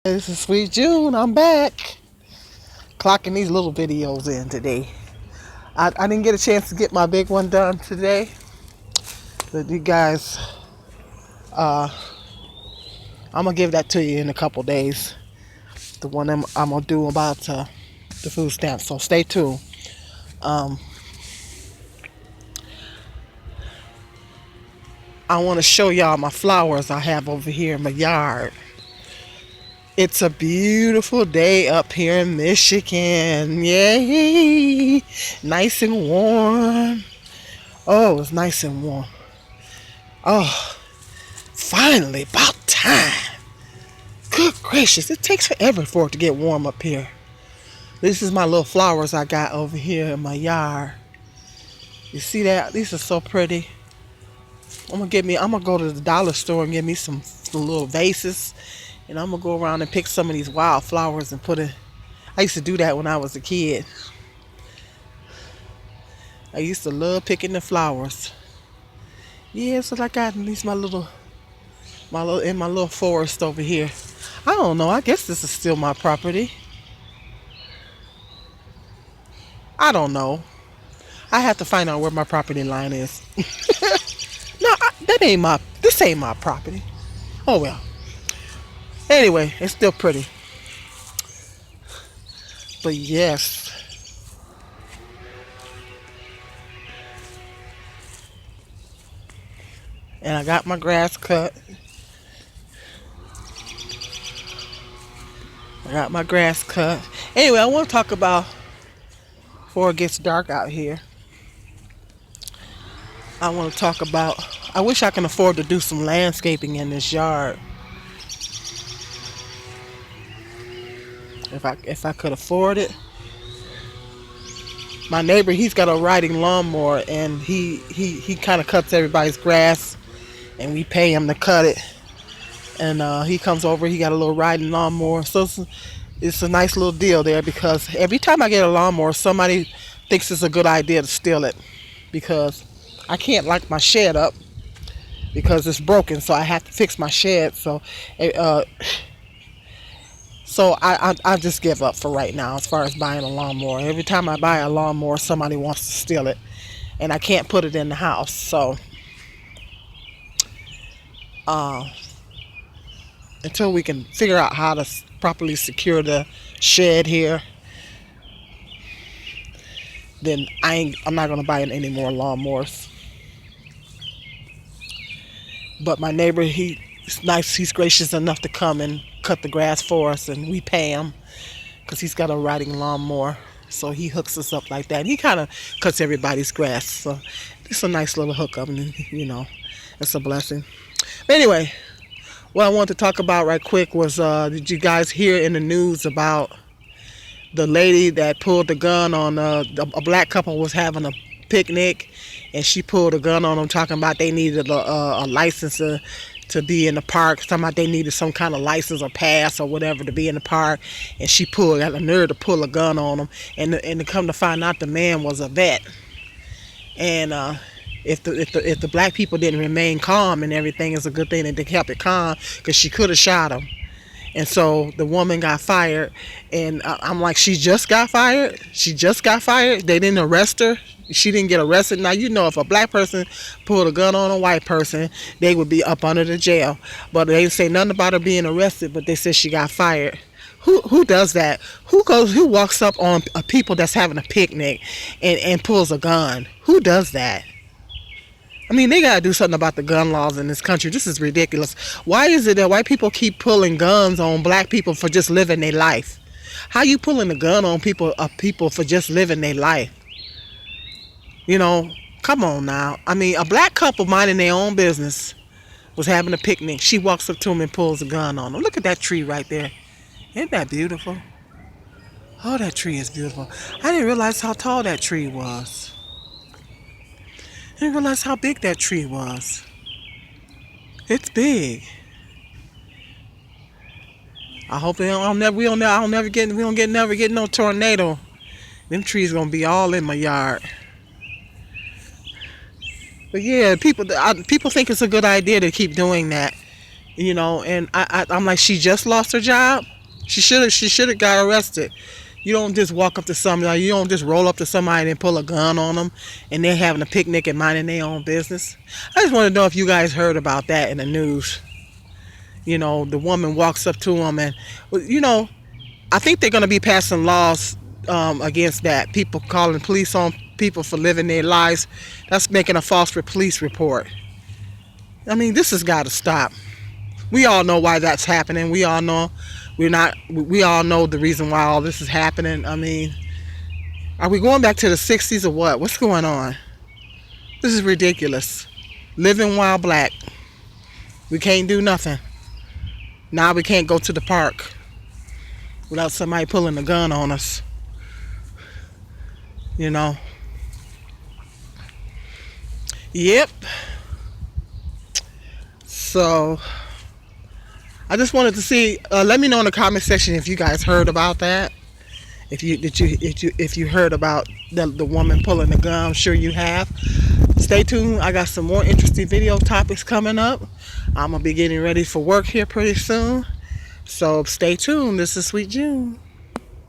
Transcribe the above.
This is Sweet June. I'm back. Clocking these little videos in today. I didn't get a chance to get my big one done today. But you guys, I'm going to give that to you in a couple days. The one I'm going to do about the food stamps. So stay tuned. I want to show y'all my flowers I have over here in my yard. It's a beautiful day up here in Michigan. Yay! Nice and warm. Oh, it's nice and warm. Oh, finally, about time. Good gracious, it takes forever for it to get warm up here. This is my little flowers I got over here in my yard. You see that? These are so pretty. I'm gonna go to the dollar store and get me some little vases. And I'm gonna go around and pick some of these wildflowers and put it. I used to do that when I was a kid. I used to love picking the flowers. Yeah, so I got these my little in my little forest over here. I don't know. I guess this is still my property. I don't know. I have to find out where my property line is. No, this ain't my property. Oh well. Anyway, it's still pretty. But yes. And I got my grass cut. Anyway, I want to talk about, before it gets dark out here, I want to talk about, I wish I can afford to do some landscaping in this yard. If I could afford it. My neighbor, he's got a riding lawnmower, and he kind of cuts everybody's grass, and we pay him to cut it. And he comes over, he got a little riding lawnmower. So it's a nice little deal there, because every time I get a lawnmower, somebody thinks it's a good idea to steal it, because I can't lock my shed up because it's broken, so I have to fix my shed. So I just give up for right now as far as buying a lawnmower. Every time I buy a lawnmower, somebody wants to steal it, and I can't put it in the house. So until we can figure out how to properly secure the shed here, then I'm not gonna buy any more lawnmowers. But my neighbor, he's nice. He's gracious enough to come and cut the grass for us, and we pay him because he's got a riding lawnmower. So he hooks us up like that. And he kind of cuts everybody's grass. So it's a nice little hookup, and it's a blessing. But anyway, what I wanted to talk about right quick was, did you guys hear in the news about the lady that pulled the gun on a black couple was having a picnic, and she pulled a gun on them, talking about they needed a license to be in the park, talking about they needed some kind of license or pass or whatever to be in the park, and she got the nerve to pull a gun on them, and to come to find out the man was a vet. And if the black people didn't remain calm and everything, it's a good thing that they kept it calm, because she could have shot him. And so the woman got fired, and I'm like, she just got fired? They didn't arrest her? She didn't get arrested? Now, if a black person pulled a gun on a white person, they would be up under the jail. But they didn't say nothing about her being arrested, but they said she got fired. Who does that? Who walks up on people that's having a picnic and pulls a gun? Who does that? I mean, they got to do something about the gun laws in this country. This is ridiculous. Why is it that white people keep pulling guns on black people for just living their life? How you pulling a gun on people for just living their life? Come on now. I mean, a black couple minding their own business was having a picnic. She walks up to them and pulls a gun on them. Look at that tree right there. Isn't that beautiful? Oh, that tree is beautiful. I didn't realize how tall that tree was. I didn't realize how big that tree was. It's big. I hope we don't get no tornado. Them trees gonna be all in my yard. But yeah, people think it's a good idea to keep doing that. you know. And I'm like, she just lost her job. She should have got arrested. You don't just walk up to somebody. You don't just roll up to somebody and pull a gun on them, and they're having a picnic and minding their own business. I just want to know if you guys heard about that in the news. You know, the woman walks up to him, and you know, I think they're going to be passing laws against that. People calling police on people for living their lives. That's making a false police report. I mean, this has got to stop. We all know why that's happening. We all know we're not. We all know the reason why all this is happening. I mean, are we going back to the '60s or what? What's going on? This is ridiculous. Living while black. We can't do nothing. Now we can't go to the park without somebody pulling a gun on us. You know. Yep. So I just wanted to see. Let me know in the comment section if you guys heard about that. If you heard about the woman pulling the gun. I'm sure you have. Stay tuned. I got some more interesting video topics coming up. I'm gonna be getting ready for work here pretty soon. So stay tuned. This is Sweet June.